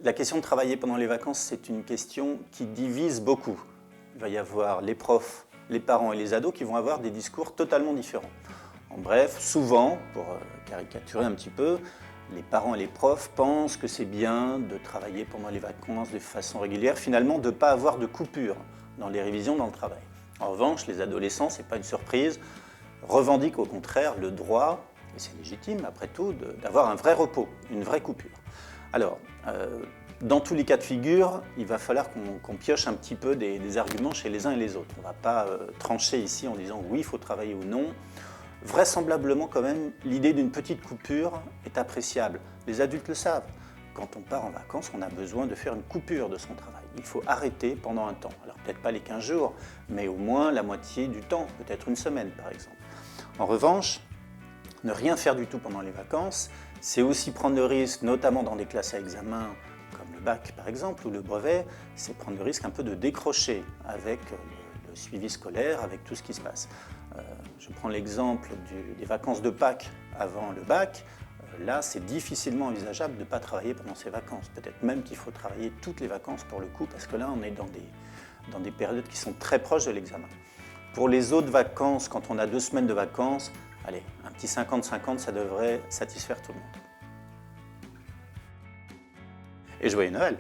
La question de travailler pendant les vacances, c'est une question qui divise beaucoup. Il va y avoir les profs, les parents et les ados qui vont avoir des discours totalement différents. En bref, souvent, pour caricaturer un petit peu, les parents et les profs pensent que c'est bien de travailler pendant les vacances de façon régulière, finalement de ne pas avoir de coupure dans les révisions, dans le travail. En revanche, les adolescents, ce n'est pas une surprise, revendiquent au contraire le droit, et c'est légitime après tout, d'avoir un vrai repos, une vraie coupure. Alors, dans tous les cas de figure, il va falloir qu'on pioche un petit peu des arguments chez les uns et les autres. On ne va pas trancher ici en disant oui, il faut travailler ou non. Vraisemblablement quand même, l'idée d'une petite coupure est appréciable. Les adultes le savent. Quand on part en vacances, on a besoin de faire une coupure de son travail. Il faut arrêter pendant un temps. Alors peut-être pas les 15 jours, mais au moins la moitié du temps, peut-être une semaine par exemple. En revanche, ne rien faire du tout pendant les vacances, c'est aussi prendre le risque, notamment dans des classes à examen, comme le bac par exemple, ou le brevet, c'est prendre le risque un peu de décrocher avec le suivi scolaire, avec tout ce qui se passe. Je prends l'exemple des vacances de Pâques avant le bac. Là, c'est difficilement envisageable de ne pas travailler pendant ces vacances. Peut-être même qu'il faut travailler toutes les vacances pour le coup, parce que là, on est dans des périodes qui sont très proches de l'examen. Pour les autres vacances, quand on a 2 semaines de vacances, allez, un petit 50-50, ça devrait satisfaire tout le monde. Et joyeux Noël!